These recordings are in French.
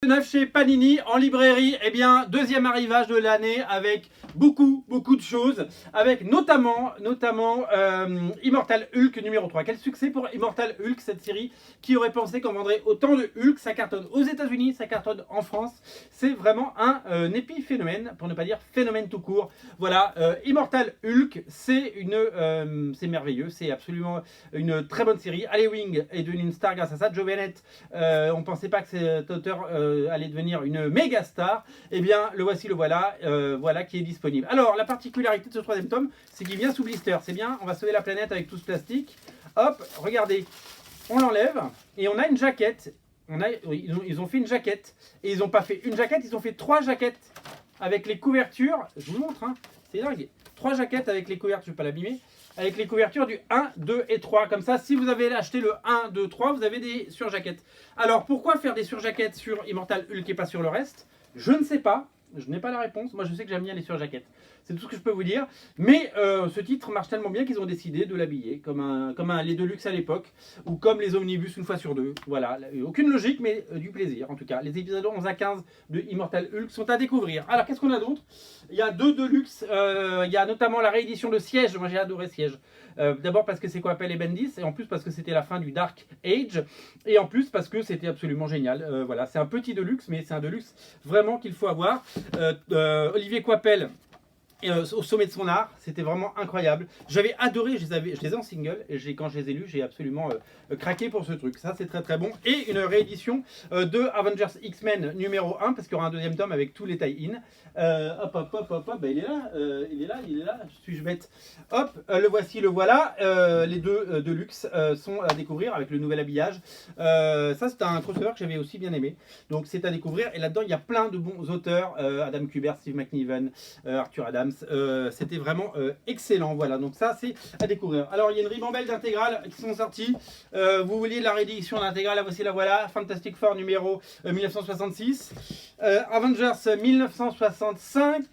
neuf chez Panini en librairie. Eh bien, deuxième arrivage de l'année avec beaucoup de choses, avec notamment Immortal Hulk numéro 3. Quel succès pour Immortal Hulk, cette série. Qui aurait pensé qu'on vendrait autant de Hulk? Ça cartonne aux États-Unis, ça cartonne en France. C'est vraiment un épiphénomène, pour ne pas dire phénomène tout court. Voilà, Immortal Hulk, c'est merveilleux, c'est absolument une très bonne série. Ali Wing est devenu une star grâce à ça. Joe Bennett, on pensait pas que cet auteur allait devenir une méga star. Eh bien, le voici, le voilà, voilà qui est disponible. Alors, la particularité de ce troisième tome, c'est qu'il vient sous blister. C'est bien, on va sauver la planète avec tout ce plastique. Hop, regardez, on l'enlève et on a une jaquette. Ils ont fait une jaquette et ils n'ont pas fait une jaquette, ils ont fait 3 jaquettes avec les couvertures. Je vous montre, hein, c'est dingue. 3 jaquettes avec les couvertures, je ne vais pas l'abîmer. Avec les couvertures du 1, 2 et 3. Comme ça, si vous avez acheté le 1, 2, 3, vous avez des surjaquettes. Alors, pourquoi faire des surjaquettes sur Immortal Hulk et pas sur le reste? Je ne sais pas. Je n'ai pas la réponse. Moi, je sais que j'aime bien les surjaquettes. C'est tout ce que je peux vous dire. Mais ce titre marche tellement bien qu'ils ont décidé de l'habiller comme un les Deluxe à l'époque. Ou comme les Omnibus une fois sur deux. Voilà. Aucune logique, mais du plaisir en tout cas. Les épisodes 11 à 15 de Immortal Hulk sont à découvrir. Alors, qu'est-ce qu'on a d'autre? Il y a 2 Deluxe. Il y a notamment la réédition de Siège. Moi, j'ai adoré Siège. D'abord parce que c'est quoi appelle les Bendis. Et en plus parce que c'était la fin du Dark Age. Et en plus parce que c'était absolument génial. Voilà. C'est un petit Deluxe, mais c'est un Deluxe vraiment qu'il faut avoir. Olivier Coipel au sommet de son art, c'était vraiment incroyable. J'avais adoré, je les ai en single et quand je les ai lus, j'ai absolument craqué pour ce truc. Ça, c'est très bon. Et une réédition de Avengers X-Men numéro 1 parce qu'il y aura un deuxième tome avec tous les tie-in. Hop, bah, il est là. Suis-je bête? Hop, le voici, le voilà. Les 2 de luxe sont à découvrir avec le nouvel habillage. Ça, c'est un crossover que j'avais aussi bien aimé. Donc, c'est à découvrir. Et là-dedans, il y a plein de bons auteurs. Adam Kubert, Steve McNiven, Arthur Adams. C'était vraiment excellent. Voilà, donc ça, c'est à découvrir. Alors, il y a une ribambelle d'intégrales qui sont sorties. Vous vouliez la réédition d'intégrale? La voici, la voilà. Fantastic Four numéro 1966. Avengers 1965,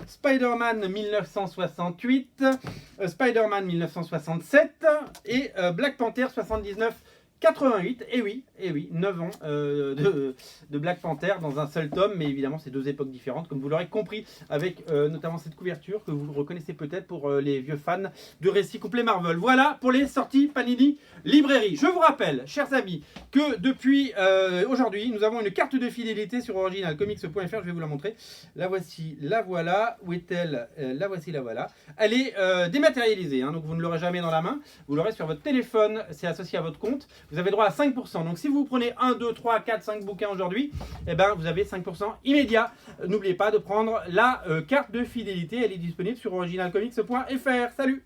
Spider-Man 1968, Spider-Man 1967 et Black Panther 79-88. Et oui, 9 ans de Black Panther dans un seul tome, mais évidemment c'est 2 époques différentes, comme vous l'aurez compris, avec notamment cette couverture que vous reconnaissez peut-être pour les vieux fans de récits complets Marvel. Voilà pour les sorties Panini Librairie. Je vous rappelle, chers amis, que depuis aujourd'hui, nous avons une carte de fidélité sur originalcomics.fr. Je vais vous la montrer. La voici, la voilà. Où est-elle? La voici, la voilà. Elle est dématérialisée, hein, donc vous ne l'aurez jamais dans la main. Vous l'aurez sur votre téléphone, c'est associé à votre compte. Vous avez droit à 5%. Donc si vous prenez 1, 2, 3, 4, 5 bouquins aujourd'hui, eh ben, vous avez 5% immédiat. N'oubliez pas de prendre la carte de fidélité. Elle est disponible sur originalcomics.fr. Salut!